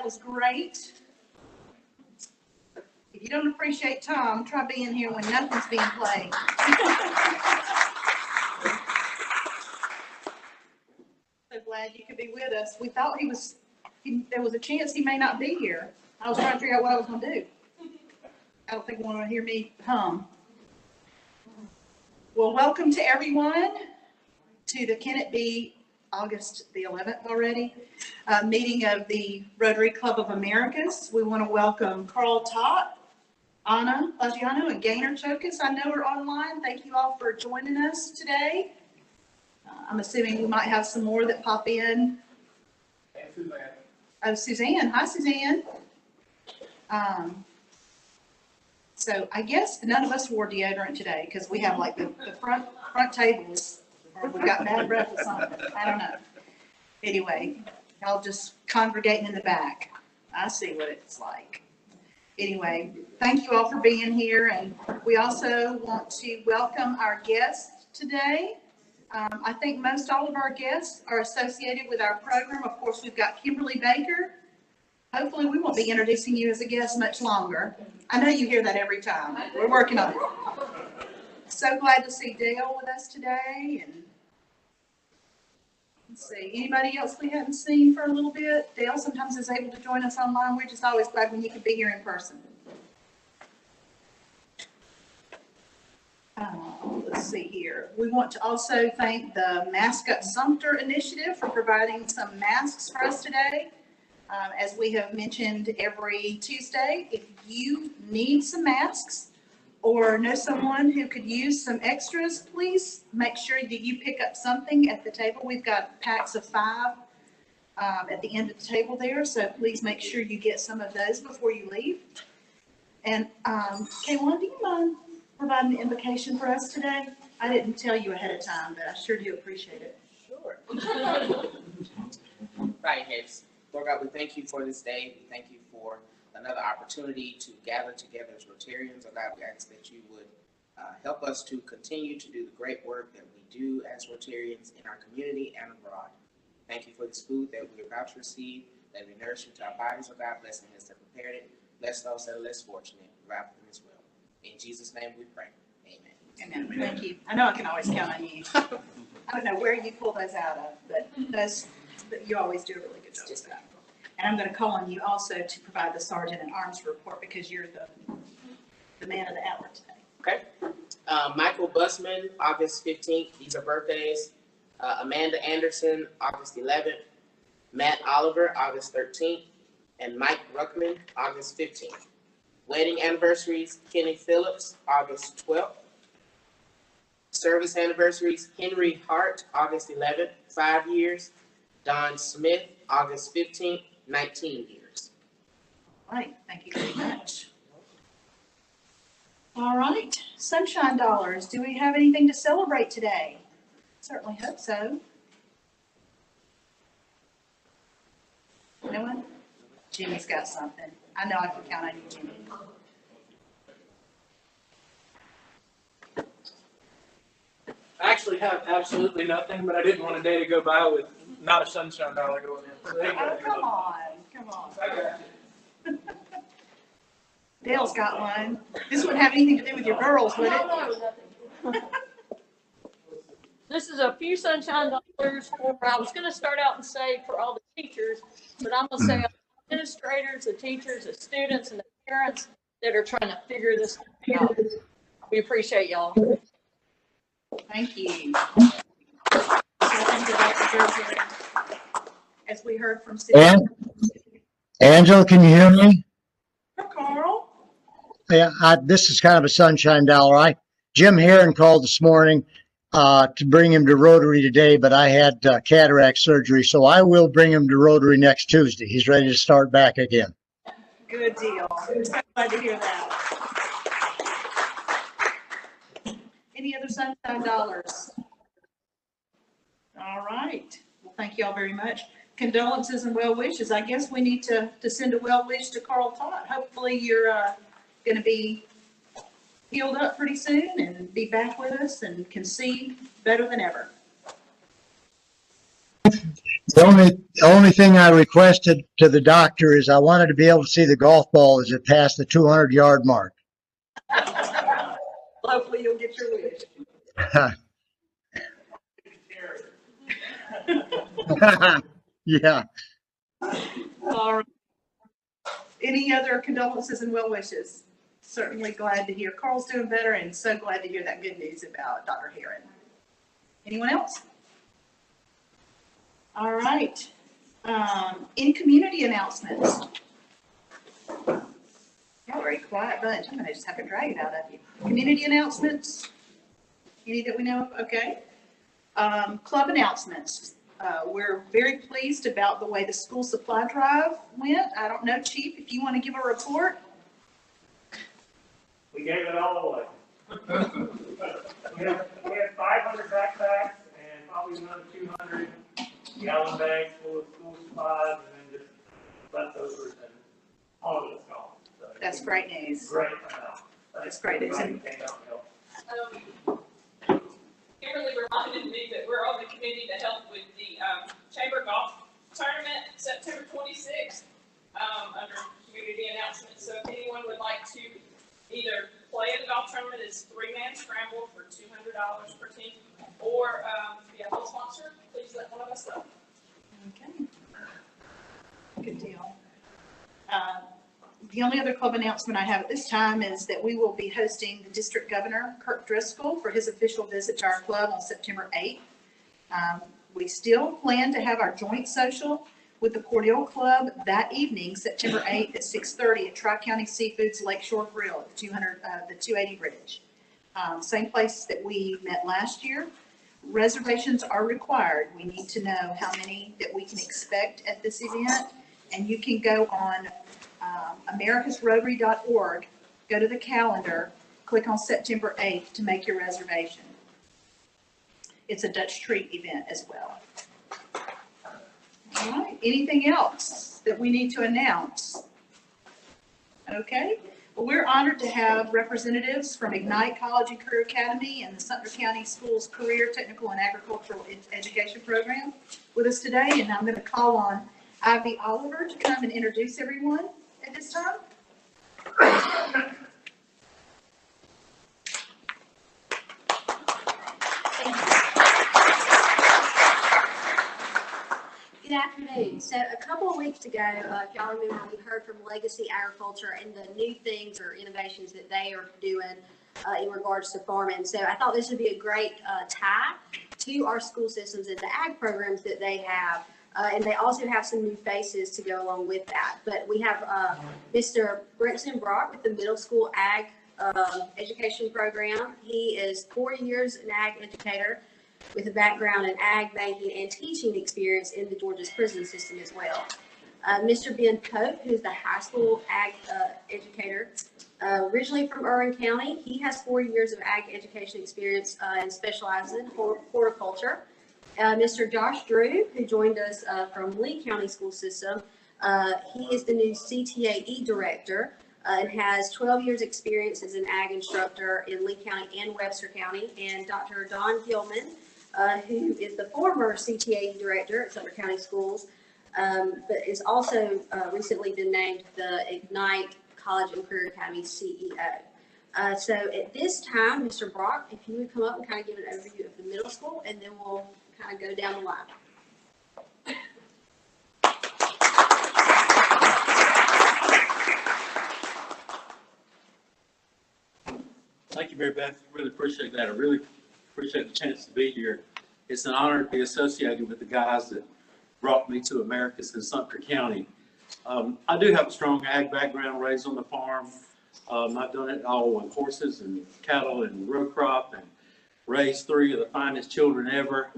was great. If you don't appreciate Tom, try being here when nothing's being played. So glad you could be with us. We thought there was a chance he may not be here. I was trying to figure out what I was going to do. I don't think you want to hear me hum. Well, welcome to everyone to the Can It Be August the 11th already meeting of the Rotary Club of Americas. We want to welcome Carl Tott, Anna Lagiano, and Gaynor Chokas. I know we're online. Thank you all for joining us today. I'm assuming we might have some more that pop in. And Suzanne. Oh, Suzanne. Hi, Suzanne. So I guess none of us wore deodorant today because we have like the front tables, or we got bad breath or something. I don't know. Anyway, y'all just congregating in the back. I see what it's like. Anyway, thank you all for being here, and we also want to welcome our guests today. I think most all of our guests are associated with our program. Of course, we've got Kimberly Baker. Hopefully, we won't be introducing you as a guest much longer. I know you hear that every time. We're working on it. So glad to see Dale with us today. And let's see, anybody else we hadn't seen for a little bit? Dale sometimes is able to join us online. We're just always glad when you can be here in person. Let's see here. We want to also thank the Mask Up Sumter initiative for providing some masks for us today. As we have mentioned every Tuesday, if you need some masks or know someone who could use some extras, please make sure that you pick up something at the table. We've got packs of 5 at the end of the table there, so please make sure you get some of those before you leave. And Kayla, do you mind providing the invocation for us today? I didn't tell you ahead of time, but I sure do appreciate it. Sure. Right, heads. Lord God, we thank you for this day. We thank you for another opportunity to gather together as Rotarians. Oh God, we ask that you would help us to continue to do the great work that we do as Rotarians in our community and abroad. Thank you for this food that we're about to receive, that we nourish into our bodies. Oh God, bless them as they prepared it. Bless those that are less fortunate. Provide for them as well. In Jesus' name we pray. Amen. Amen. Thank you. I know I can always count on you. I don't know where you pull those out of, but you always do a really good job with that. And I'm going to call on you also to provide the Sergeant at Arms report because you're the man of the hour today. Okay. Michael Busman, August 15th. These are birthdays. Amanda Anderson, August 11th. Matt Oliver, August 13th. And Mike Ruckman, August 15th. Wedding anniversaries, Kenny Phillips, August 12th. Service anniversaries, Henry Hart, August 11th, 5 years. Don Smith, August 15th, 19 years. All right, thank you very much. All right, Sunshine Dollars. Do we have anything to celebrate today? Certainly hope so. No one? Jimmy's got something. I know I can count on you, Jimmy. I actually have absolutely nothing, but I didn't want a day to go by with not a sunshine dollar going in. So there you go. Oh, come on. I got you. Dale's got one. This wouldn't have anything to do with your girls, would it? No, this is a few sunshine dollars for, I was going to start out and say for all the teachers, but I'm going to say all the administrators, the teachers, the students, and the parents that are trying to figure this out. We appreciate y'all. Thank you. As we heard from Angela, can you hear me? Carl. Yeah, this is kind of a sunshine dollar. Jim Heron called this morning to bring him to Rotary today, but I had cataract surgery, so I will bring him to Rotary next Tuesday. He's ready to start back again. Good deal. I'm so glad to hear that. Any other sunshine dollars? All right. Well, thank you all very much. Condolences and well wishes. I guess we need to send a well wish to Carl Tott. Hopefully you're going to be healed up pretty soon and be back with us and can see better than ever. The only thing I requested to the doctor is I wanted to be able to see the golf ball as it passed the 200-yard mark. Hopefully you'll get your wish. Yeah. All right. Any other condolences and well wishes? Certainly glad to hear Carl's doing better and so glad to hear that good news about Dr. Heron. Anyone else? All right. In community announcements. Y'all are a quiet bunch. I'm gonna just have to drag it out of you. Community announcements? Any that we know of? Okay. Club announcements. We're very pleased about the way the school supply drive went. I don't know, Chief, if you want to give a report? We gave it all away. We had 500 backpacks and probably another 200 gallon bags full of school supplies and then just leftovers and all of it's gone. So That's great news. great amount. That's great news. Everybody came out and helped. Kimberly reminded me that we're on the committee to help with the Chamber Golf Tournament, September 26th, under community announcements. So if anyone would like to either play in the golf tournament, it's 3-man scramble for $200 per team, or be a whole sponsor, please let one of us know. Okay. Good deal. The only other club announcement I have at this time is that we will be hosting the District Governor, Kirk Driscoll, for his official visit to our club on September 8th. We still plan to have our joint social with the Cordial Club that evening, September 8th at 6:30 at Tri-County Seafoods Lakeshore Grill at the 280 Bridge. Same place that we met last year. Reservations are required. We need to know how many that we can expect at this event. And you can go on americasrotary.org, go to the calendar, click on September 8th to make your reservation. It's a Dutch treat event as well. All right, anything else that we need to announce? Okay, well, we're honored to have representatives from Ignite College and Career Academy and the Sumter County Schools Career, Technical, and Agricultural Education Program with us today, and I'm going to call on Ivy Oliver to come and introduce everyone at this time. Good afternoon. So a couple of weeks ago, if y'all remember, we heard from Legacy Agriculture and the new things or innovations that they are doing in regards to farming. So I thought this would be a great tie to our school systems and the ag programs that they have. And they also have some new faces to go along with that. But we have Mr. Brinson Brock with the middle school ag education program. He is 4 years an ag educator with a background in ag, banking, and teaching experience in the Georgia's prison system as well. Mr. Ben Pope, who's the high school ag educator, originally from Irwin County. He has 4 years of ag education experience and specializes in horticulture. Mr. Josh Drew, who joined us from Lee County School System. He is the new CTAE director and has 12 years experience as an ag instructor in Lee County and Webster County. And Dr. Don Gilman, who is the former CTAE director at Sumter County Schools, but is also recently been named the Ignite College and Career Academy CEO. So at this time, Mr. Brock, if you would come up and kind of give an overview of the middle school, and then we'll kind of go down the line. Thank you, Mary Beth. Really appreciate that. I really appreciate the chance to be here. It's an honor to be associated with the guys that brought me to Americas in Sumter County. I do have a strong ag background, raised on the farm. I've done it all with horses and cattle and row crop, and raised 3 of the finest children ever.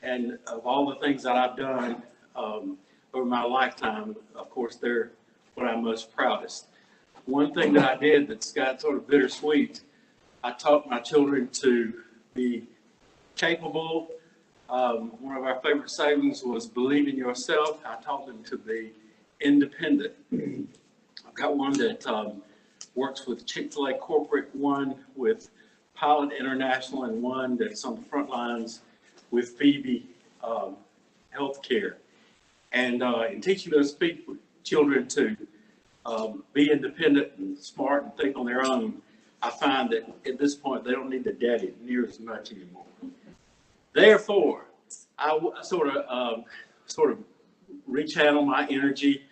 And of all the things that I've done over my lifetime, of course, they're what I'm most proudest. One thing that I did that's got sort of bittersweet, I taught my children to be capable. One of our favorite sayings was believe in yourself. I taught them to be independent. I've got one that works with Chick-fil-A corporate, one with Pilot International, and one that's on the front lines with Phoebe healthcare. And in teaching those children to be independent and smart and think on their own, I find that at this point they don't need the daddy near as much anymore. Therefore, I sort of rechannel my energy.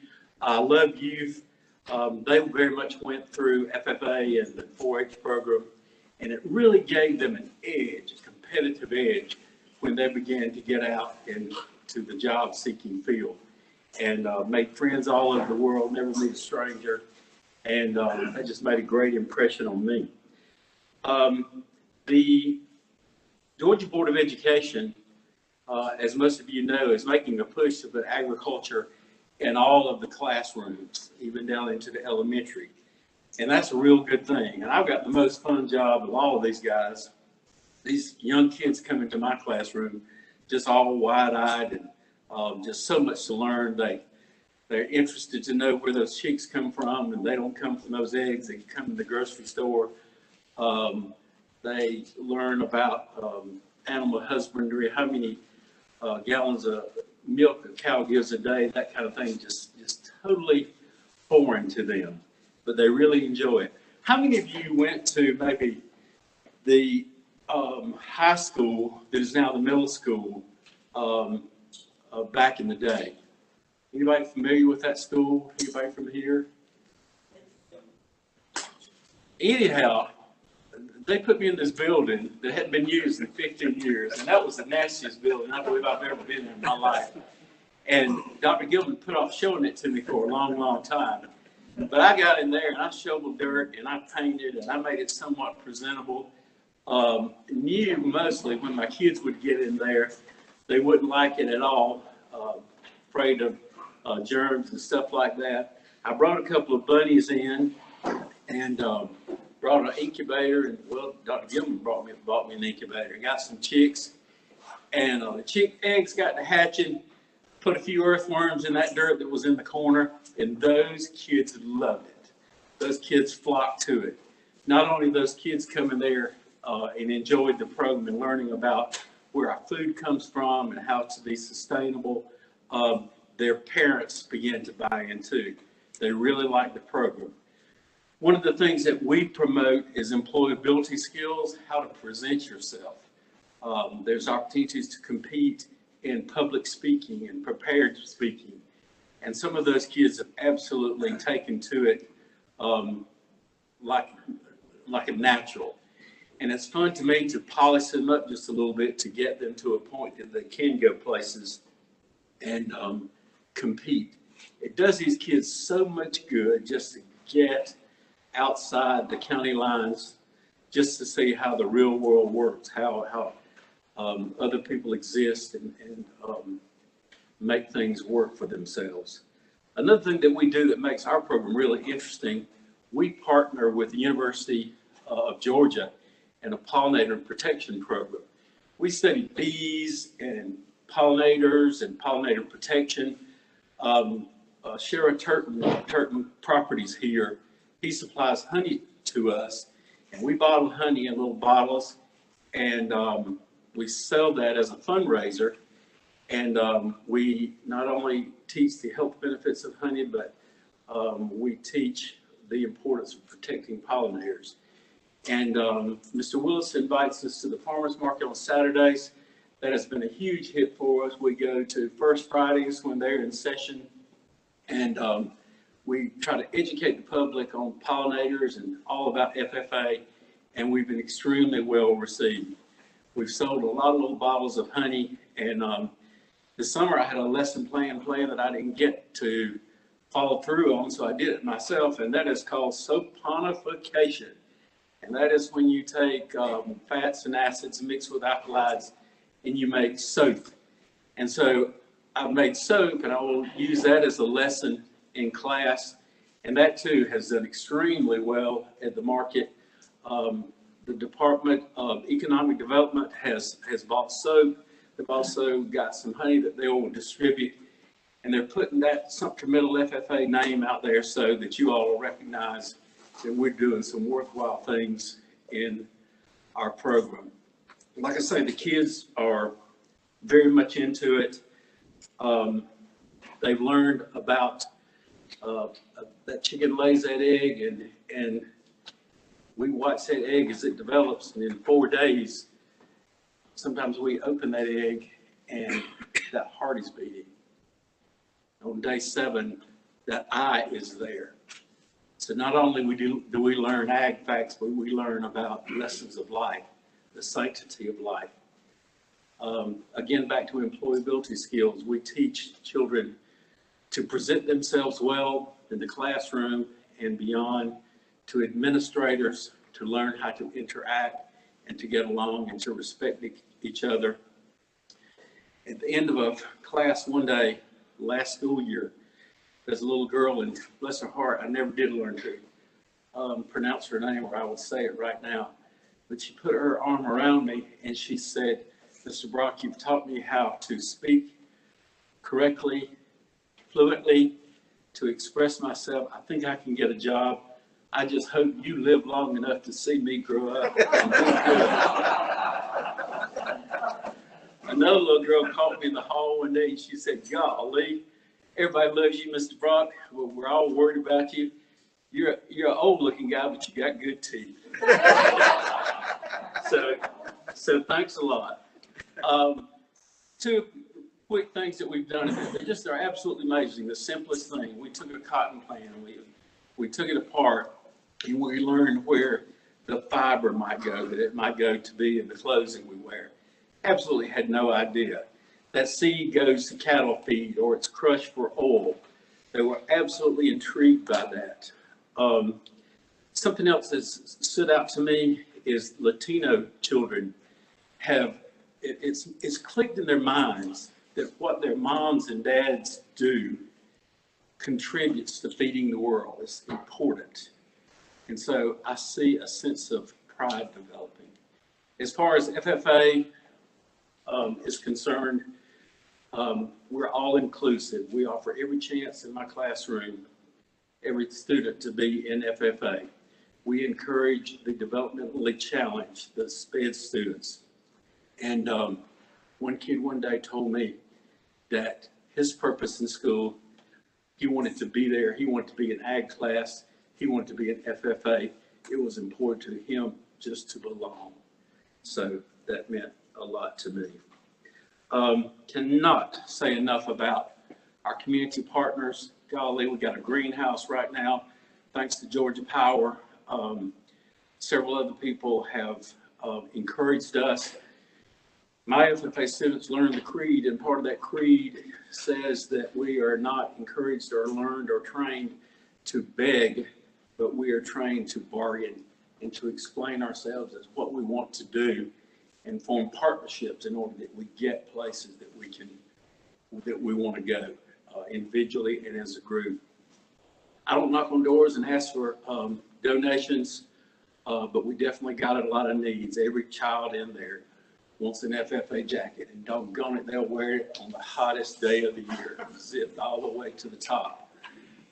I love youth. They very much went through FFA and the 4-H program, and it really gave them an edge, a competitive edge, when they began to get out into the job-seeking field, and made friends all over the world, never meet a stranger, and that just made a great impression on me. The Georgia Board of Education, as most of you know, is making a push to put agriculture in all of the classrooms, even down into the elementary. And that's a real good thing. And I've got the most fun job of all of these guys. These young kids come into my classroom just all wide-eyed and just so much to learn. They're interested to know where those chicks come from, and they don't come from those eggs. They come to the grocery store. They learn about animal husbandry, how many gallons of milk a cow gives a day, that kind of thing, just totally foreign to them, but they really enjoy it. How many of you went to maybe the high school that is now the middle school back in the day? Anybody familiar with that school? Anybody from here? Anyhow, they put me in this building that hadn't been used in 15 years, and that was the nastiest building I believe I've ever been in my life. And Dr. Gilman put off showing it to me for a long, long time. But I got in there and I shoveled dirt and I painted and I made it somewhat presentable. Knew mostly when my kids would get in there, they wouldn't like it at all, afraid of germs and stuff like that. I brought a couple of bunnies in and brought an incubator, and well, Dr. Gilman bought me an incubator. Got some chicks, and the chick eggs got to hatching. Put a few earthworms in that dirt that was in the corner, and those kids loved it. Those kids flocked to it. Not only those kids coming there and enjoyed the program and learning about where our food comes from and how to be sustainable, their parents began to buy into. They really liked the program. One of the things that we promote is employability skills, how to present yourself. There's opportunities to compete in public speaking and prepared speaking. And some of those kids have absolutely taken to it like a natural. And it's fun to me to polish them up just a little bit to get them to a point that they can go places and compete. It does these kids so much good just to get outside the county lines, just to see how the real world works, how other people exist and make things work for themselves. Another thing that we do that makes our program really interesting, we partner with the University of Georgia in a pollinator protection program. We study bees and pollinators and pollinator protection. Sheriff Turton Properties here, he supplies honey to us, and we bottle honey in little bottles, and we sell that as a fundraiser. And we not only teach the health benefits of honey, but we teach the importance of protecting pollinators. And Mr. Willis invites us to the farmers market on Saturdays. That has been a huge hit for us. We go to First Fridays when they're in session, and we try to educate the public on pollinators and all about FFA, and we've been extremely well received. We've sold a lot of little bottles of honey, and this summer I had a lesson plan that I didn't get to follow through on, so I did it myself, and that is called soponification. And that is when you take fats and acids mixed with alkalides and you make soap. And so I've made soap, and I will use that as a lesson in class, and that too has done extremely well at the market. The Department of Economic Development has bought soap. They've also got some honey that they will distribute, and they're putting that Sumter Middle FFA name out there so that you all will recognize that we're doing some worthwhile things in our program. Like I say, the kids are very much into it. They've learned about that chicken lays that egg, and we watch that egg as it develops, and in 4 days, sometimes we open that egg and that heart is beating. On day 7, that eye is there. So not only do we learn ag facts, but we learn about lessons of life, the sanctity of life. Again, back to employability skills, we teach children to present themselves well in the classroom and beyond, to administrators to learn how to interact and to get along and to respect each other. At the end of a class one day, last school year, there's a little girl, and bless her heart, I never did learn to pronounce her name, or I would say it right now. But she put her arm around me and she said, "Mr. Brock, you've taught me how to speak correctly, fluently, to express myself. I think I can get a job. I just hope you live long enough to see me grow up." Another little girl called me in the hall one day and she said, "Golly, everybody loves you, Mr. Brock. Well, we're all worried about you. You're an old looking guy, but you got good teeth." So thanks a lot. 2 quick things that we've done. They're absolutely amazing. The simplest thing, we took a cotton plant, we took it apart, and we learned where the fiber might go, that it might go to be in the clothing we wear. Absolutely had no idea. That seed goes to cattle feed, or it's crushed for oil. They were absolutely intrigued by that. Something else that's stood out to me is Latino children have, it's clicked in their minds that what their moms and dads do contributes to feeding the world. It's important. And so I see a sense of pride developing. As far as FFA is concerned, we're all inclusive. We offer every chance in my classroom, every student to be in FFA. We encourage the developmentally challenged, the SPED students. And one kid one day told me that his purpose in school, he wanted to be there. He wanted to be in ag class. He wanted to be in FFA. It was important to him just to belong. So that meant a lot to me. Cannot say enough about our community partners. Golly, we got a greenhouse right now, thanks to Georgia Power. Several other people have encouraged us. My FFA students learned the creed, and part of that creed says that we are not encouraged or learned or trained to beg, but we are trained to bargain and to explain ourselves as what we want to do and form partnerships in order that we get places that we want to go individually and as a group. I don't knock on doors and ask for donations, but we definitely got a lot of needs. Every child in there wants an FFA jacket, and doggone it, they'll wear it on the hottest day of the year, zipped all the way to the top.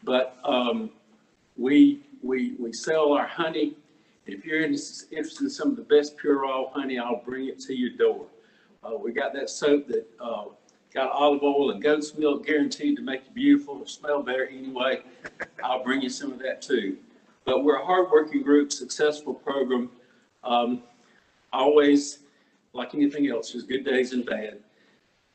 But we sell our honey. If you're interested in some of the best pure oil honey, I'll bring it to your door. We got that soap that got olive oil and goat's milk guaranteed to make you beautiful or smell better anyway. I'll bring you some of that too. But we're a hardworking group, successful program. Always, like anything else, there's good days and bad.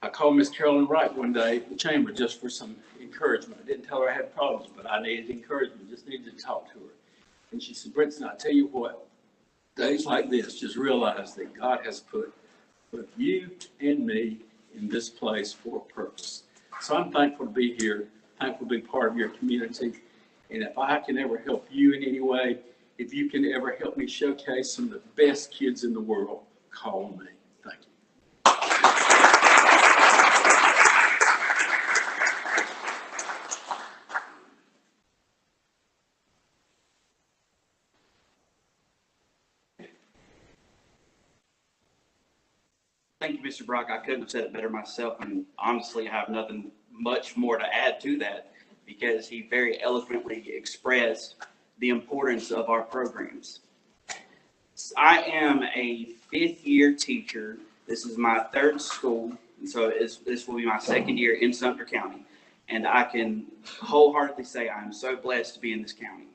I called Miss Carolyn Wright one day at the chamber just for some encouragement. I didn't tell her I had problems, but I needed encouragement, just needed to talk to her. And she said, "Brinson, I tell you what, days like this, just realize that God has put you and me in this place for a purpose." So I'm thankful to be here, thankful to be part of your community. And if I can ever help you in any way, if you can ever help me showcase some of the best kids in the world, call me. Thank you. Thank you, Mr. Brock. I couldn't have said it better myself, and honestly, I have nothing much more to add to that because he very eloquently expressed the importance of our programs. I am a 5th-year teacher. This is my 3rd school And so this will be my second year in Sumter County. And I can wholeheartedly say I'm so blessed to be in this county.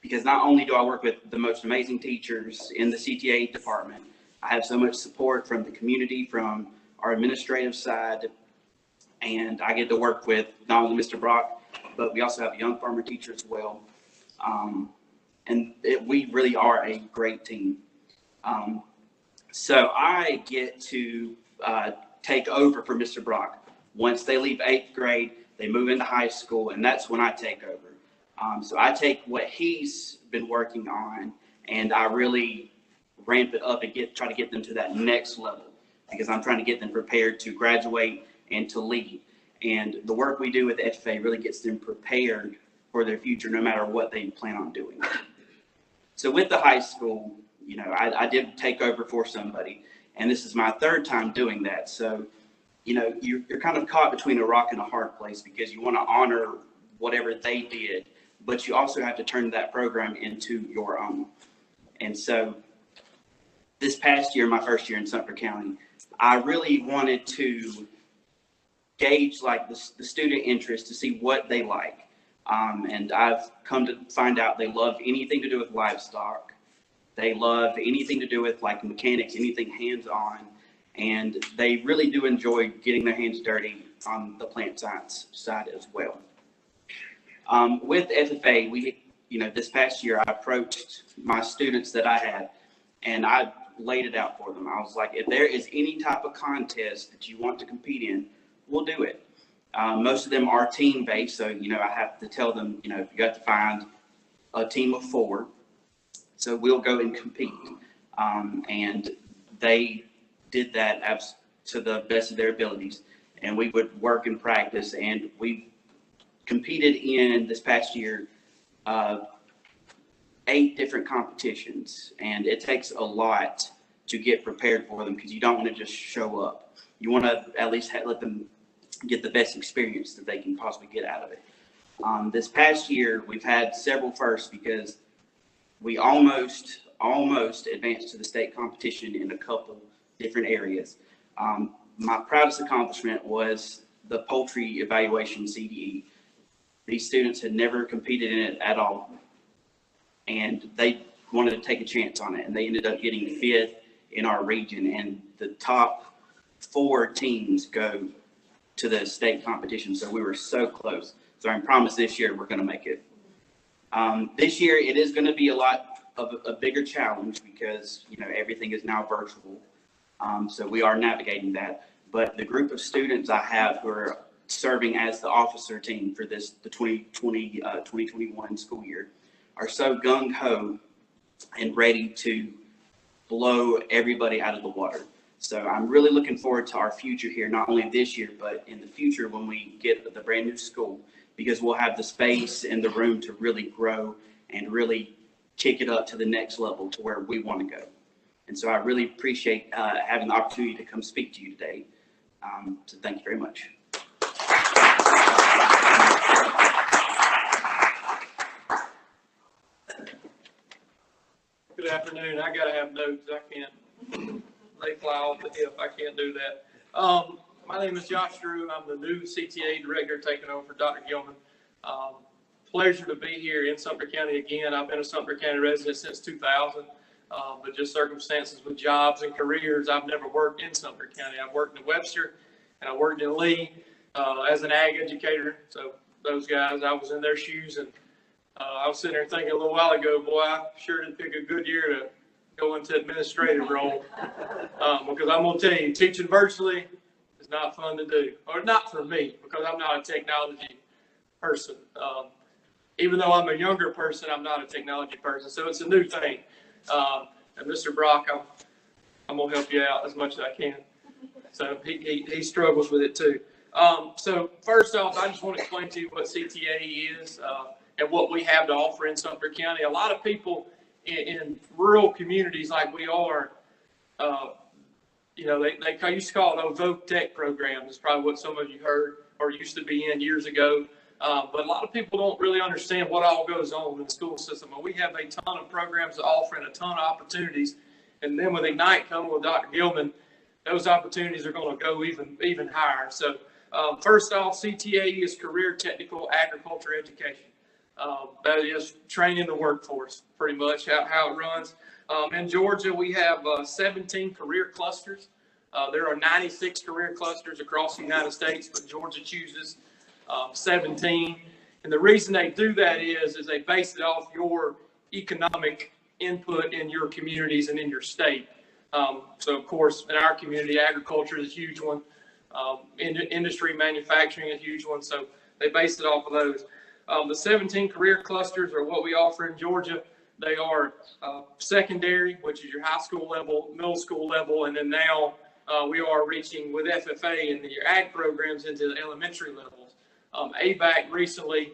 Because not only do I work with the most amazing teachers in the CTAE department, I have so much support from the community, from our administrative side, and I get to work with not only Mr. Brock, but we also have a young farmer teacher as well. We really are a great team. So I get to take over for Mr. Brock. Once they leave 8th grade, they move into high school, and that's when I take over. So I take what he's been working on, and I really ramp it up and try to get them to that next level, because I'm trying to get them prepared to graduate and to lead. And the work we do with the FFA really gets them prepared for their future, no matter what they plan on doing. So with the high school, you know, I did take over for somebody, and this is my 3rd time doing that. So, you know, you're kind of caught between a rock and a hard place, because you want to honor whatever they did, but you also have to turn that program into your own. And so this past year, my first year in Sumter County, I really wanted to gauge like the student interest to see what they like. And I've come to find out they love anything to do with livestock. They love anything to do with like mechanics, anything hands-on. And they really do enjoy getting their hands dirty on the plant science side as well. With FFA, this past year, I approached my students that I had, and I laid it out for them. I was like, if there is any type of contest that you want to compete in, we'll do it. Most of them are team-based, so, I have to tell them, you have to find a team of 4. So we'll go and compete. And they did that to the best of their abilities. And we would work and practice, and we competed in this past year 8 different competitions, and it takes a lot to get prepared for them, because you don't want to just show up. You want to at least let them get the best experience that they can possibly get out of it. This past year, we've had several firsts, because we almost advanced to the state competition in a couple different areas. My proudest accomplishment was the poultry evaluation CTAE. These students had never competed in it at all, and they wanted to take a chance on it, and they ended up getting 5th in our region, and the top 4 teams go to the state competition. So we were so close. So I promise this year we're going to make it. This year it is going to be a lot of a bigger challenge, because everything is now virtual. So we are navigating that. But the group of students I have who are serving as the officer team for the 2020-2021 school year are so gung-ho and ready to blow everybody out of the water. So I'm really looking forward to our future here, not only this year, but in the future when we get the brand new school, because we'll have the space and the room to really grow and really kick it up to the next level to where we want to go. And so I really appreciate having the opportunity to come speak to you today. So thank you very much. Good afternoon. I gotta have notes. I can't, they fly off the hip. I can't do that. My name is Josh Drew. I'm the new CTAE director taking over for Dr. Gilman. Pleasure to be here in Sumter County again. I've been a Sumter County resident since 2000, but just circumstances with jobs and careers, I've never worked in Sumter County. I've worked in Webster and I worked in Lee as an ag educator. So those guys, I was in their shoes, and I was sitting there thinking a little while ago, boy, I sure did pick a good year to go into administrative role, because I'm going to tell you, teaching virtually is not fun to do, or not for me, because I'm not a technology person. Even though I'm a younger person, I'm not a technology person, so it's a new thing. And Mr. Brock, I'm going to help you out as much as I can. So he struggles with it too. So first off, I just want to explain to you what CTAE is and what we have to offer in Sumter County. A lot of people in rural communities like we are, they used to call it Voc Tech programs. It's probably what some of you heard or used to be in years ago. But a lot of people don't really understand what all goes on in the school system. And we have a ton of programs to offer and a ton of opportunities. And then with Ignite coming with Dr. Gilman, those opportunities are going to go even higher. So first off, CTAE is Career Technical Agriculture Education. That is training the workforce, pretty much how it runs. In Georgia, we have 17 career clusters. There are 96 career clusters across the United States, but Georgia chooses 17. And the reason they do that is they base it off your economic input in your communities and in your state. So, of course, in our community, agriculture is a huge one. Industry, manufacturing is a huge one. So they base it off of those. The 17 career clusters are what we offer in Georgia. They are secondary, which is your high school level, middle school level, and then now we are reaching with FFA and your ag programs into the elementary levels. ABAC recently,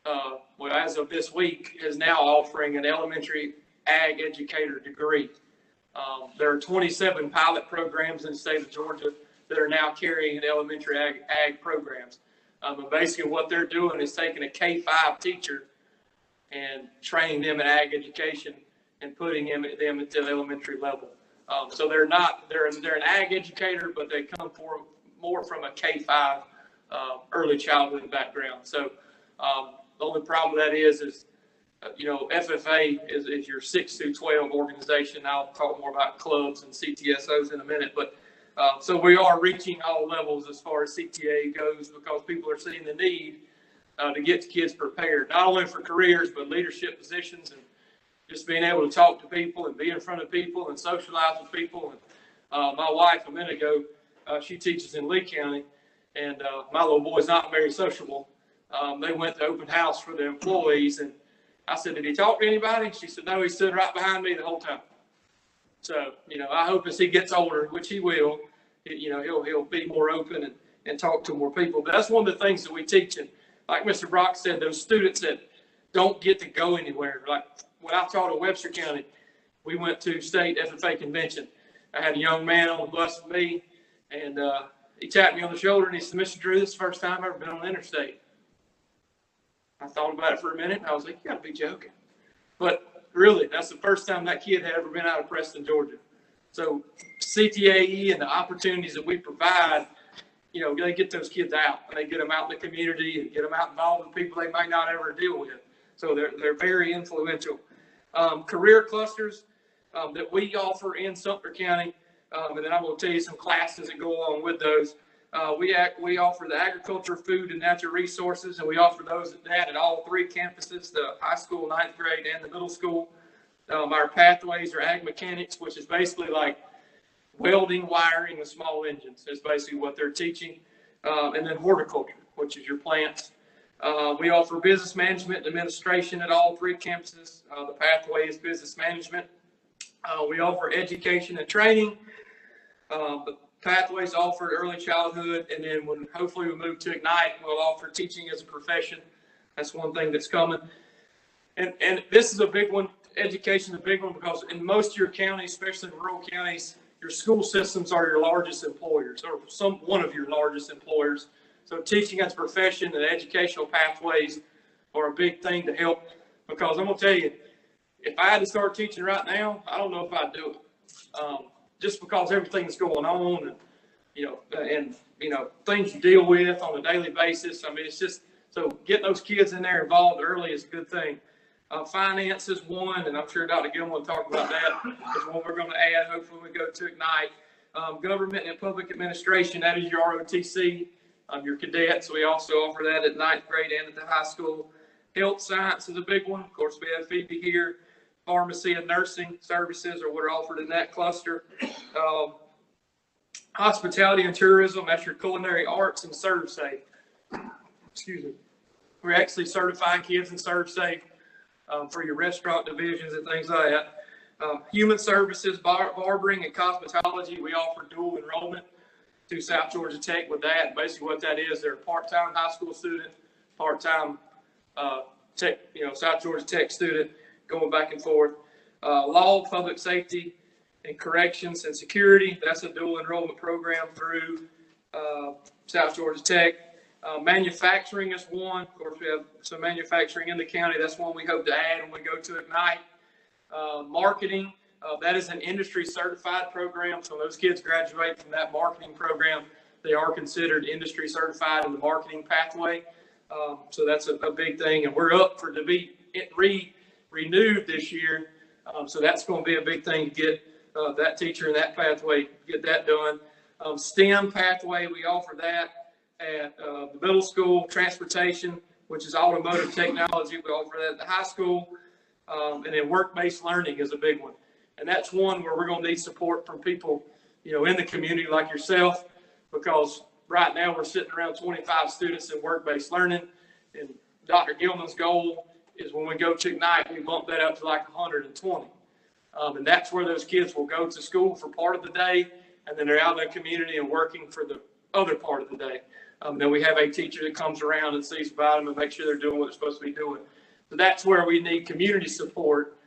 well, as of this week, is now offering an elementary ag educator degree. There are 27 pilot programs in the state of Georgia that are now carrying an elementary ag programs. And basically what they're doing is taking a K-5 teacher and training them in ag education and putting them into the elementary level. So they're an ag educator, but they come more from a K-5 early childhood background. So the only problem with that is FFA is your 6 through 12 organization. I'll talk more about clubs and CTSOs in a minute, but so we are reaching all levels as far as CTAE goes because people are seeing the need to get kids prepared, not only for careers, but leadership positions and just being able to talk to people and be in front of people and socialize with people. And my wife, a minute ago, she teaches in Lee County, and my little boy's not very sociable. They went to open house for the employees, and I said, "Did he talk to anybody?" She said, "No, he stood right behind me the whole time." So, I hope as he gets older, which he will, he'll be more open and talk to more people. But that's one of the things that we teach. And like Mr. Brock said, those students that don't get to go anywhere. Like when I taught in Webster County, we went to state FFA convention. I had a young man on the bus with me, and he tapped me on the shoulder and he said, "Mr. Drew, this is the first time I've ever been on the interstate." I thought about it for a minute, and I was like, "You got to be joking." But really, that's the first time that kid had ever been out of Preston, Georgia. So CTAE and the opportunities that we provide, they get those kids out. And they get them out in the community and get them out involved with people they might not ever deal with. So they're very influential. Career clusters that we offer in Sumter County, and then I'm going to tell you some classes that go along with those. We offer the agriculture, food, and natural resources, and we offer those at all 3 campuses, the high school, 9th grade, and the middle school. Our pathways are ag mechanics, which is basically like welding, wiring, and small engines is basically what they're teaching. And then horticulture, which is your plants. We offer business management and administration at all 3 campuses. The pathway is business management. We offer education and training. The pathways offered early childhood, and then when hopefully we move to Ignite, we'll offer teaching as a profession. That's one thing that's coming. And this is a big one. Education is a big one because in most of your counties, especially in rural counties, your school systems are your largest employers or one of your largest employers. So teaching as a profession and educational pathways are a big thing to help, because I'm going to tell you, if I had to start teaching right now, I don't know if I'd do it. Just because everything that's going on and things you deal with on a daily basis. I mean, it's just, so getting those kids in there involved early is a good thing. Finance is one, and I'm sure Dr. Gilman will talk about that. It's one we're going to add, hopefully, when we go to Ignite. Government and public administration, that is your ROTC. Your cadets, we also offer that at 9th grade and at the high school. Health science is a big one. Of course, we have Phoebe here. Pharmacy and nursing services are what are offered in that cluster. Hospitality and tourism, that's your culinary arts and ServSafe. Excuse me. We're actually certifying kids in ServSafe for your restaurant divisions and things like that. Human services, barbering, and cosmetology, we offer dual enrollment to South Georgia Tech with that. Basically what that is, they're a part-time high school student, part-time Tech, South Georgia Tech student, going back and forth. Law, public safety, and corrections and security, that's a dual enrollment program through South Georgia Tech. Manufacturing is one. Of course, we have some manufacturing in the county. That's one we hope to add when we go to Ignite. Marketing, That is an industry certified program. So those kids graduate from that marketing program, they are considered industry certified in the marketing pathway. So that's a big thing. And we're up for to be renewed this year. So that's going to be a big thing to get that teacher in that pathway, get that done. STEM pathway, we offer that at the middle school. Transportation, which is automotive technology, we offer that at the high school. And then work-based learning is a big one. And that's one where we're going to need support from people, in the community like yourself, because right now we're sitting around 25 students in work-based learning. And Dr. Gilman's goal is when we go to Ignite, we bump that up to like 120. And that's where those kids will go to school for part of the day, and then they're out in the community and working for the other part of the day. Then we have a teacher that comes around and sees about them and makes sure they're doing what they're supposed to be doing. So that's where we need community support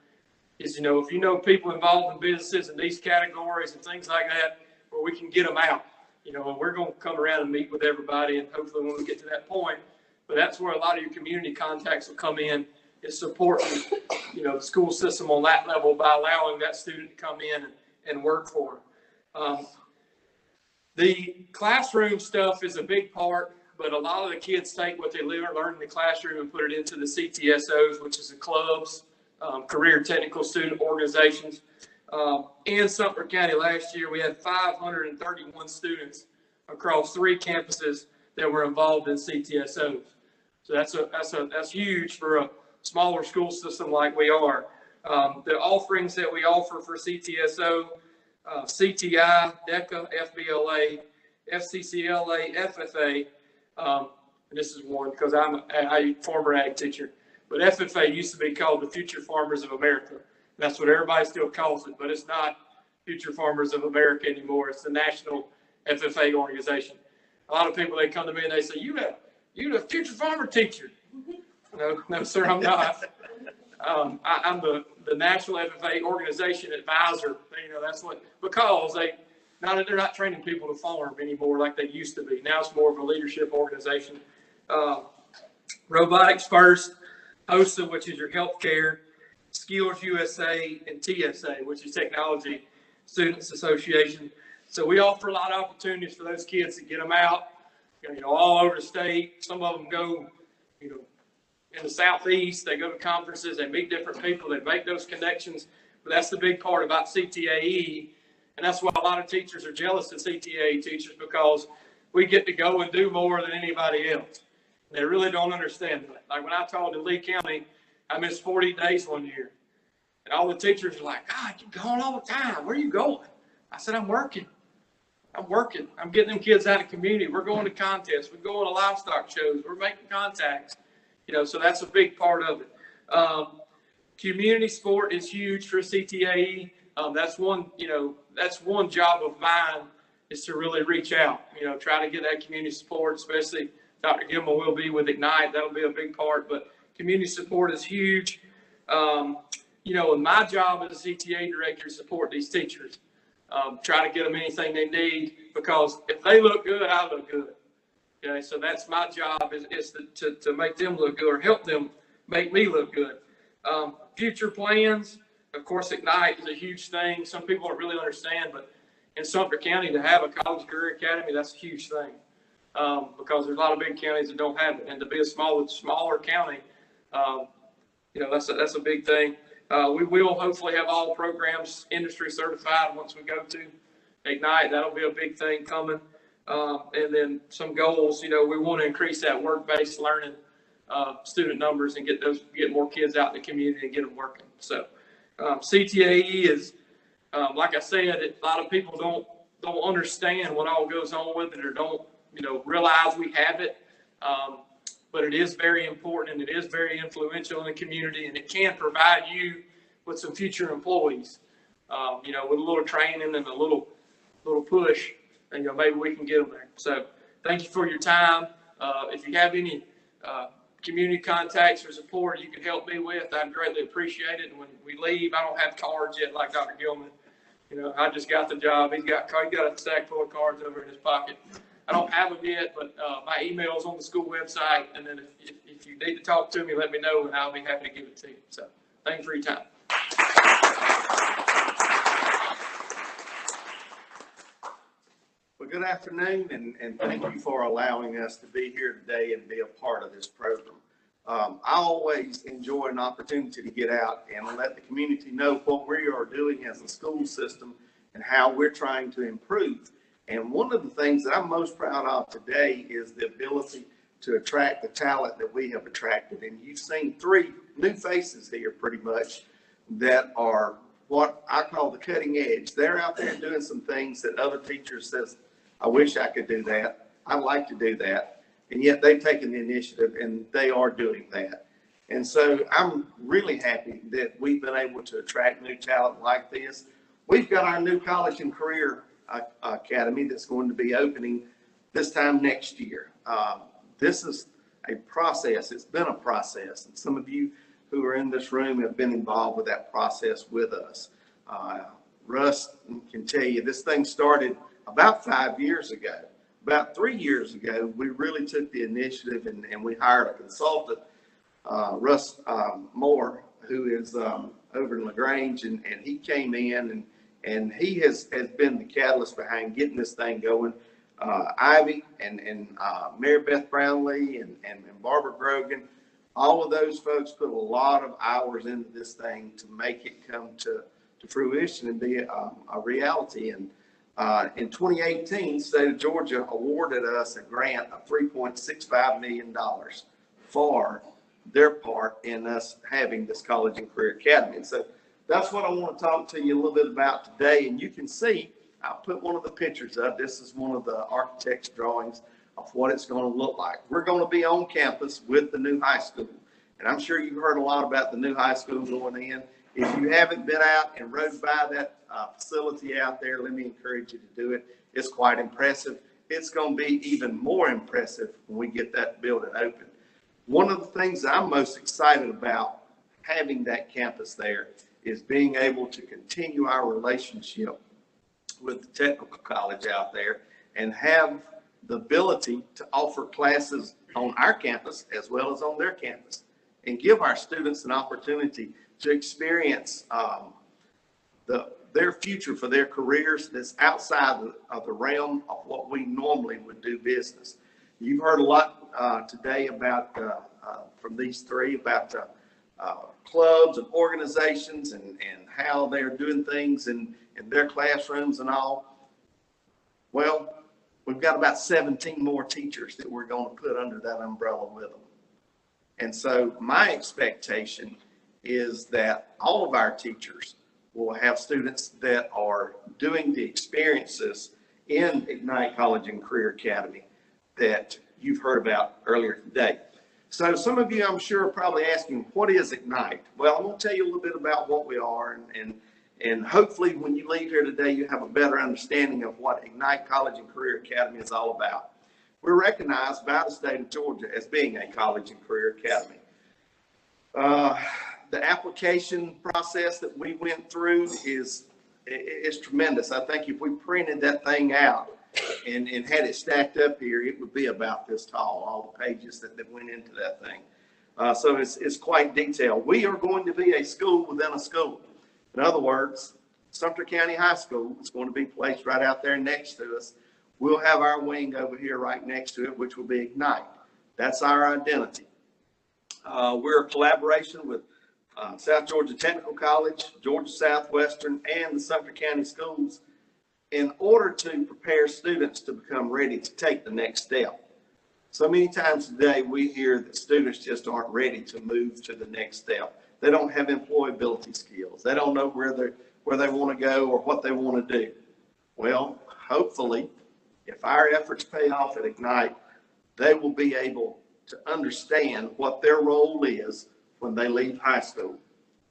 is, if you know people involved in businesses and these categories and things like that, where we can get them out, and we're going to come around and meet with everybody, and hopefully when we get to that point, but that's where a lot of your community contacts will come in, is supporting, the school system on that level by allowing that student to come in and work for them. The classroom stuff is a big part, but a lot of the kids take what they learn in the classroom and put it into the CTSOs, which is the clubs, career technical student organizations. In Sumter County last year, we had 531 students across 3 campuses that were involved in CTSOs. So that's huge for a smaller school system like we are. The offerings that we offer for CTSO, CTI, DECA, FBLA, FCCLA, FFA, and this is one because I'm a former ag teacher, but FFA used to be called the Future Farmers of America. That's what everybody still calls it, but it's not Future Farmers of America anymore. It's the National FFA organization. A lot of people, they come to me and they say, you're the future farmer teacher. No, sir, I'm not. I'm the National FFA organization advisor. That's what, because they're not training people to farm anymore like they used to be. Now it's more of a leadership organization. Robotics First, HOSA, which is your healthcare, Skills USA, and TSA, which is Technology Students Association. So we offer a lot of opportunities for those kids to get them out, all over the state. Some of them go, in the Southeast, they go to conferences, they meet different people, they make those connections. But that's the big part about CTAE. And that's why a lot of teachers are jealous of CTAE teachers, because we get to go and do more than anybody else. They really don't understand that. Like when I taught in Lee County, I missed 40 days one year. And all the teachers are like, God, you're going all the time. Where are you going? I said, I'm working. I'm getting them kids out of the community. We're going to contests. We're going to livestock shows. We're making contacts. So that's a big part of it. Community sport is huge for CTAE. That's one job of mine, is to really reach out, try to get that community support, especially Dr. Gilman will be with Ignite. That'll be a big part, but community support is huge. And my job as a CTA director is support these teachers. Try to get them anything they need, because if they look good, I look good. Okay, so that's my job, is to make them look good, or help them make me look good. Future plans, of course, Ignite is a huge thing. Some people don't really understand, but in Sumter County, to have a college career academy, that's a huge thing, because there's a lot of big counties that don't have it, and to be a smaller county, that's a big thing. We will hopefully have all programs industry certified once we go to Ignite. That'll be a big thing coming. And then some goals, we want to increase that work-based learning student numbers and get more kids out in the community and get them working. So CTAE is, like I said, a lot of people don't understand what all goes on with it, or don't realize we have it. But it is very important, and it is very influential in the community, and it can provide you with some future employees, with a little training and a little push, and maybe we can get them there. So thank you for your time. If you have any community contacts or support you can help me with, I'd greatly appreciate it. And when we leave, I don't have cards yet like Dr. Gilman. I just got the job. He got a stack full of cards over in his pocket. I don't have them yet, but my email's on the school website. And then if you need to talk to me, let me know, and I'll be happy to give it to you. So thanks for your time. Well, good afternoon, and thank you for allowing us to be here today and be a part of this program. I always enjoy an opportunity to get out and let the community know what we are doing as a school system and how we're trying to improve. And one of the things that I'm most proud of today is the ability to attract the talent that we have attracted. And you've seen 3 new faces here pretty much that are what I call the cutting edge. They're out there doing some things that other teachers says, I wish I could do that. I'd like to do that. And yet they've taken the initiative and they are doing that. And so I'm really happy that we've been able to attract new talent like this. We've got our new college and career academy that's going to be opening this time next year. This is a process. It's been a process. And some of you who are in this room have been involved with that process with us. Russ can tell you this thing started about 5 years ago. About 3 years ago, we really took the initiative and we hired a consultant, Russ Moore, who is over in LaGrange, and he came in and he has been the catalyst behind getting this thing going. Ivy and Mary Beth Brownlee and Barbara Grogan, all of those folks put a lot of hours into this thing to make it come to fruition and be a reality. And in 2018, the state of Georgia awarded us a grant of $3.65 million for their part in us having this college and career academy. And so that's what I want to talk to you a little bit about today. And you can see, I'll put one of the pictures up. This is one of the architect's drawings of what it's going to look like. We're going to be on campus with the new high school. And I'm sure you've heard a lot about the new high school going in. If you haven't been out and rode by that facility out there, let me encourage you to do it. It's quite impressive. It's going to be even more impressive when we get that building open. One of the things that I'm most excited about having that campus there is being able to continue our relationship with the technical college out there and have the ability to offer classes on our campus as well as on their campus and give our students an opportunity to experience their future for their careers that's outside of the realm of what we normally would do business. You've heard a lot today about from these 3 about clubs and organizations and how they're doing things in their classrooms and all. Well, we've got about 17 more teachers that we're going to put under that umbrella with them. And so my expectation is that all of our teachers will have students that are doing the experiences in Ignite College and Career Academy that you've heard about earlier today. So some of you, I'm sure, are probably asking, what is Ignite? Well, I'm going to tell you a little bit about what we are, and hopefully when you leave here today, you have a better understanding of what Ignite College and Career Academy is all about. We're recognized by the state of Georgia as being a college and career academy. The application process that we went through is tremendous. I think if we printed that thing out and had it stacked up here, it would be about this tall, all the pages that went into that thing. So it's quite detailed. We are going to be a school within a school. In other words, Sumter County High School is going to be placed right out there next to us. We'll have our wing over here right next to it, which will be Ignite. That's our identity. We're a collaboration with South Georgia Technical College, Georgia Southwestern, and the Sumter County Schools in order to prepare students to become ready to take the next step. So many times today we hear that students just aren't ready to move to the next step. They don't have employability skills. They don't know where they want to go or what they want to do. Well, hopefully, if our efforts pay off at Ignite, they will be able to understand what their role is when they leave high school,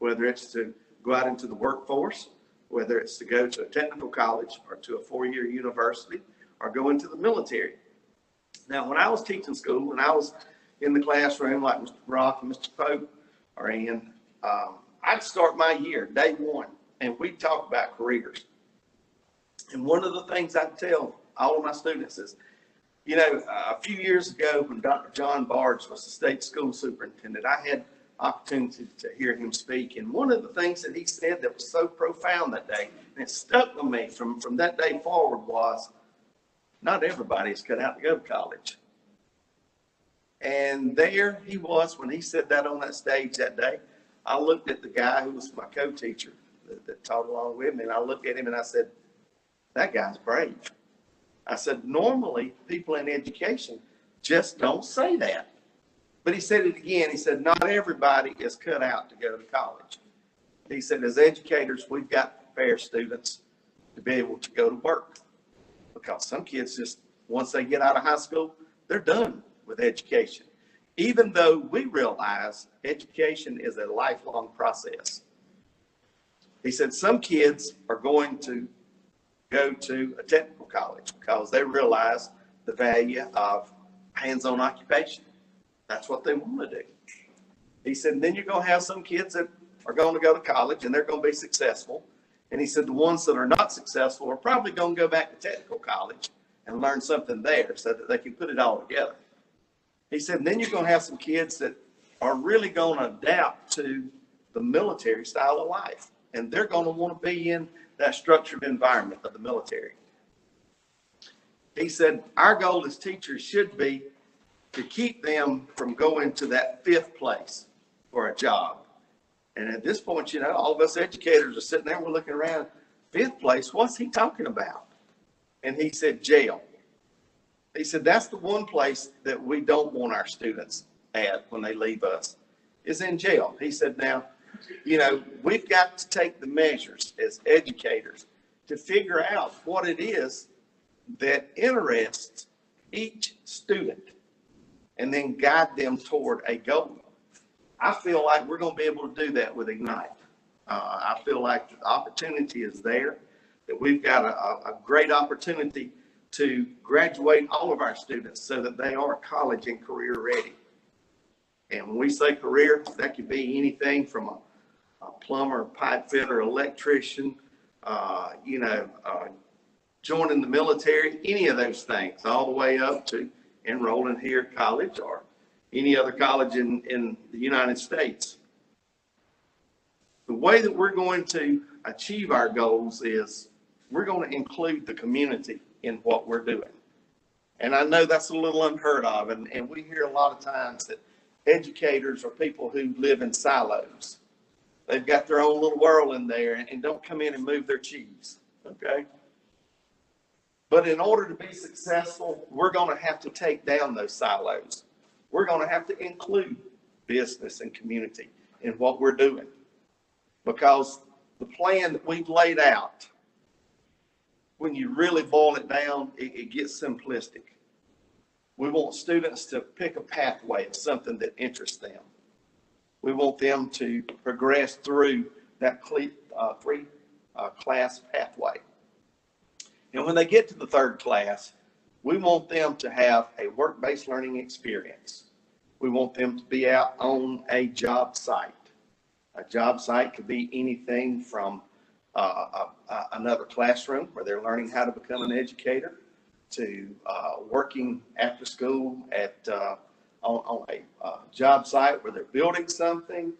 whether it's to go out into the workforce, whether it's to go to a technical college or to a 4-year university or go into the military. Now, when I was teaching school, when I was in the classroom like Mr. Brock and Mr. Pope are in, I'd start my year, day 1, and we'd talk about careers. And one of the things I tell all of my students is, you know, a few years ago when Dr. John Barge was the state school superintendent, I had opportunity to hear him speak. And one of the things that he said that was so profound that day, and it stuck with me from that day forward, was not everybody is cut out to go to college. And there he was when he said that on that stage that day. I looked at the guy who was my co-teacher that taught along with me, and I looked at him and I said, that guy's brave. I said, normally people in education just don't say that. But he said it again. He said, not everybody is cut out to go to college. He said, as educators, we've got to prepare students to be able to go to work. Because some kids just, once they get out of high school, they're done with education. Even though we realize education is a lifelong process. He said some kids are going to go to a technical college because they realize the value of hands-on occupation. That's what they want to do. He said, and then you're going to have some kids that are going to go to college and they're going to be successful. And he said the ones that are not successful are probably going to go back to technical college and learn something there so that they can put it all together. He said, and then you're going to have some kids that are really going to adapt to the military style of life. And they're going to want to be in that structured environment of the military. He said, our goal as teachers should be to keep them from going to that fifth place for a job. And at this point, you know, all of us educators are sitting there, we're looking around, fifth place, what's he talking about? And he said, jail. He said, that's the one place that we don't want our students at when they leave us, is in jail. He said, now, you know, we've got to take the measures as educators to figure out what it is that interests each student and then guide them toward a goal. I feel like we're going to be able to do that with Ignite. I feel like the opportunity is there, that we've got a great opportunity to graduate all of our students so that they are college and career ready. And when we say career, that could be anything from a plumber, pipe fitter, electrician, joining the military, any of those things, all the way up to enrolling here at college or any other college in the United States. The way that we're going to achieve our goals is we're going to include the community in what we're doing. And I know that's a little unheard of, and we hear a lot of times that educators are people who live in silos. They've got their own little world in there and don't come in and move their cheese, okay? But in order to be successful, we're going to have to take down those silos. We're going to have to include business and community in what we're doing. Because the plan that we've laid out, when you really boil it down, it gets simplistic. We want students to pick a pathway of something that interests them. We want them to progress through that three-class pathway. And when they get to the third class, we want them to have a work-based learning experience. We want them to be out on a job site. A job site could be anything from another classroom where they're learning how to become an educator to working after school at on a job site where they're building something,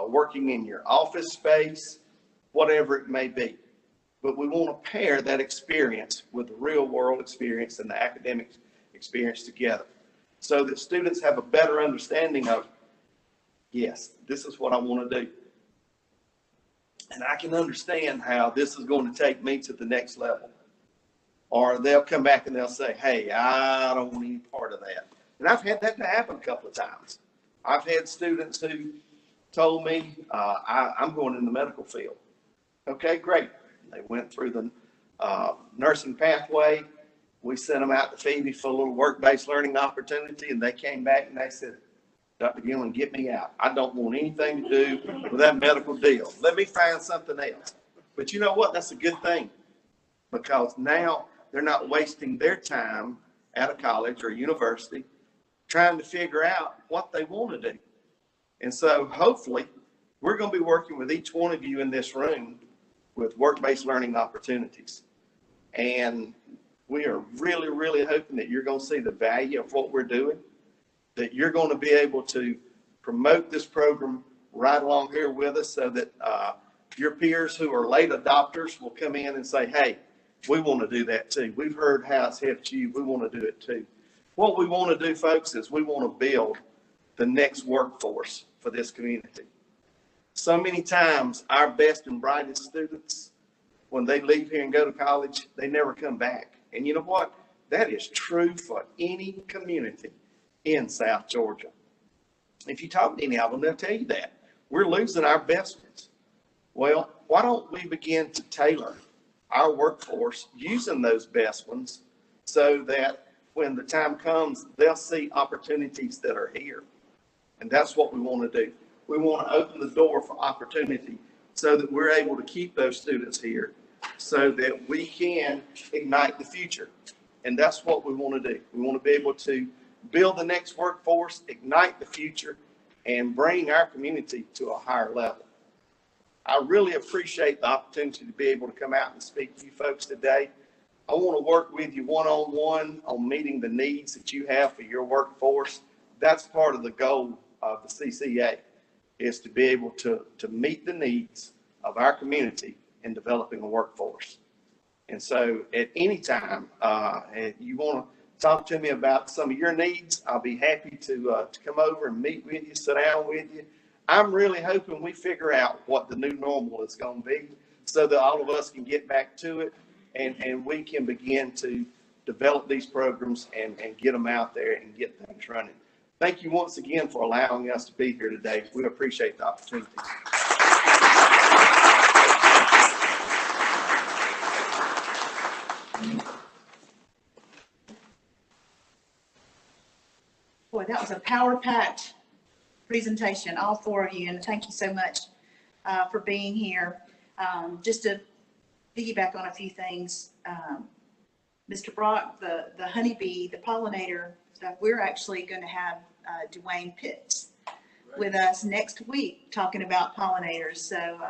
working in your office space, whatever it may be. But we want to pair that experience with the real world experience and the academic experience together so that students have a better understanding of, yes, this is what I want to do. And I can understand how this is going to take me to the next level. Or they'll come back and they'll say, hey, I don't want any part of that. And I've had that to happen a couple of times. I've had students who told me, I'm going in the medical field. Okay, great. They went through the nursing pathway. We sent them out to Phoebe for a little work-based learning opportunity, and they came back and they said, Dr. Gilman, get me out. I don't want anything to do with that medical deal. Let me find something else. But you know what? That's a good thing, because now they're not wasting their time at a college or university trying to figure out what they want to do. And so hopefully we're going to be working with each one of you in this room with work-based learning opportunities. And we are really, really hoping that you're going to see the value of what we're doing, that you're going to be able to promote this program right along here with us so that your peers who are late adopters will come in and say, hey, we want to do that too. We've heard how it's helped you. We want to do it too. What we want to do, folks, is we want to build the next workforce for this community. So many times, our best and brightest students, when they leave here and go to college, they never come back. And you know what? That is true for any community in South Georgia. If you talk to any of them, they'll tell you that. We're losing our best ones. Well, why don't we begin to tailor our workforce using those best ones so that when the time comes, they'll see opportunities that are here. And that's what we want to do. We want to open the door for opportunity so that we're able to keep those students here so that we can ignite the future. And that's what we want to do. We want to be able to build the next workforce, ignite the future, and bring our community to a higher level. I really appreciate the opportunity to be able to come out and speak to you folks today. I want to work with you one-on-one on meeting the needs that you have for your workforce. That's part of the goal of the CCA, is to be able to meet the needs of our community in developing a workforce. And so at any time, if you want to talk to me about some of your needs, I'll be happy to come over and meet with you, sit down with you. I'm really hoping we figure out what the new normal is going to be so that all of us can get back to it and we can begin to develop these programs and get them out there and get things running. Thank you once again for allowing us to be here today. We appreciate the opportunity. Boy, that was a power-packed presentation, all four of you, and thank you so much for being here. Just to piggyback on a few things, Mr. Brock, the honeybee, the pollinator stuff, we're actually going to have Dwayne Pitts with us next week talking about pollinators, so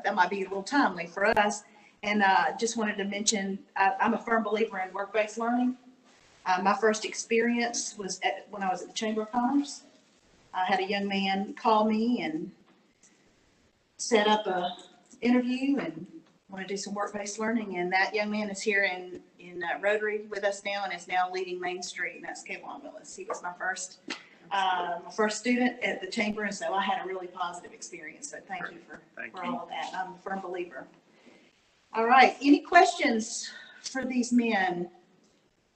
that might be a little timely for us. And just wanted to mention, I'm a firm believer in work-based learning. My first experience was when I was at the Chamber of Commerce. I had a young man call me and set up a interview and want to do some work-based learning. And that young man is here in Rotary with us now and is now leading Main Street, and that's Kayvon Willis. He was my first student at the Chamber, and so I had a really positive experience. So thank you for all of that. I'm a firm believer. All right, any questions for these men?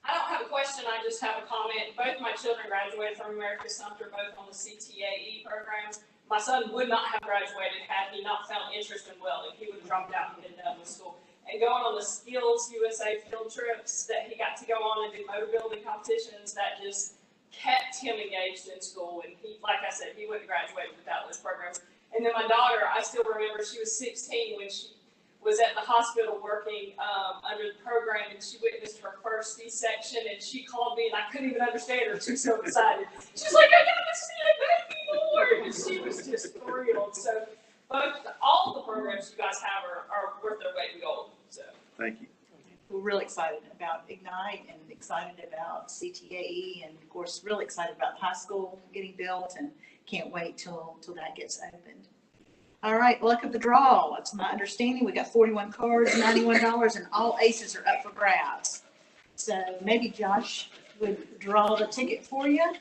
I don't have a question, I just have a comment. Both my children graduated from America's Sumter, both on the CTAE programs. My son would not have graduated had he not found interest in welding. He would have dropped out and been done with school. And going on the Skills USA field trips that he got to go on and do motor building competitions, that just kept him engaged in school. And he, like I said, he wouldn't have graduated without those programs. And then my daughter, I still remember she was 16 when she was at the hospital working under the program, and she witnessed her first C-section, and she called me, and I couldn't even understand her. She was so excited. She was like, I got to see a baby born, and she was just thrilled. So all of the programs you guys have are worth their weight in gold. So Thank you. We're really excited about Ignite and excited about CTAE, and of course, really excited about high school getting built, and can't wait till that gets opened. All right, luck of the draw. It's my understanding we got 41 cards, $91, and all aces are up for grabs. So maybe Josh would draw the ticket for you.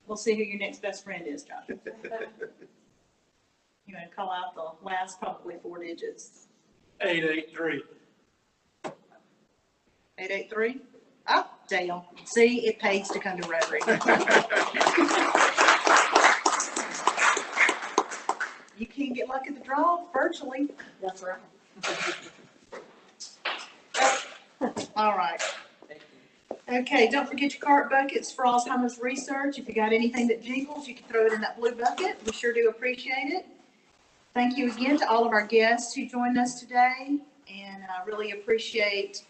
We'll see who your next best friend is, Josh. You want to call out the last probably 4 digits? 883. 883? Oh, Dale. See, it pays to come to Rotary. You can get luck at the draw virtually. That's right. All right. Okay, don't forget your cart buckets for Alzheimer's research. If you got anything that jingles, you can throw it in that blue bucket. We sure do appreciate it. Thank you again to all of our guests who joined us today. And I really appreciate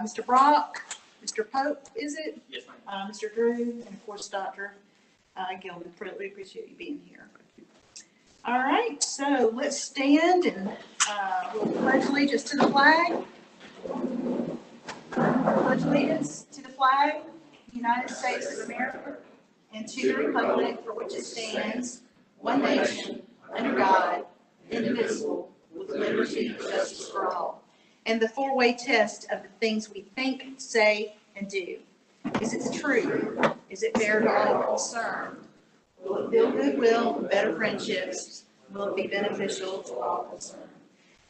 Mr. Brock, Mr. Pope, is it? Yes, ma'am. Mr. Drew, and of course, Dr. Gilman. Really appreciate you being here. All right, so let's stand and we'll pledge allegiance to the flag. Pledge allegiance to the flag, United States of America, and to the republic for which it stands, one nation, under God, indivisible, with liberty and justice for all. and the four-way test of the things we think, say, and do. Is it true? Is it fair to all concerned? Will it build goodwill and better friendships? Will it be beneficial to all concerned?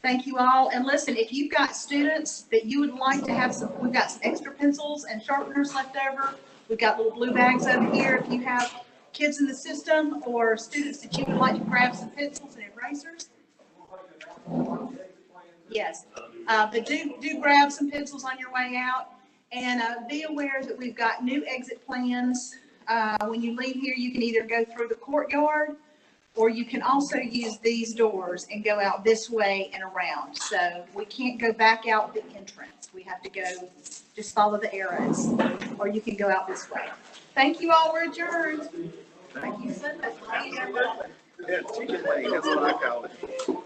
Thank you all. And listen, if you've got students that you would like to have some, we've got some extra pencils and sharpeners left over. We've got little blue bags over here. If you have kids in the system or students that you would like to grab some pencils and erasers. Yes, but do grab some pencils on your way out. And be aware that we've got new exit plans. When you leave here, you can either go through the courtyard, or you can also use these doors and go out this way and around. So we can't go back out the entrance. We have to go, just follow the arrows, or you can go out this way. Thank you all. We're adjourned. Thank you so much. Yeah, chicken wing, that's what I call it.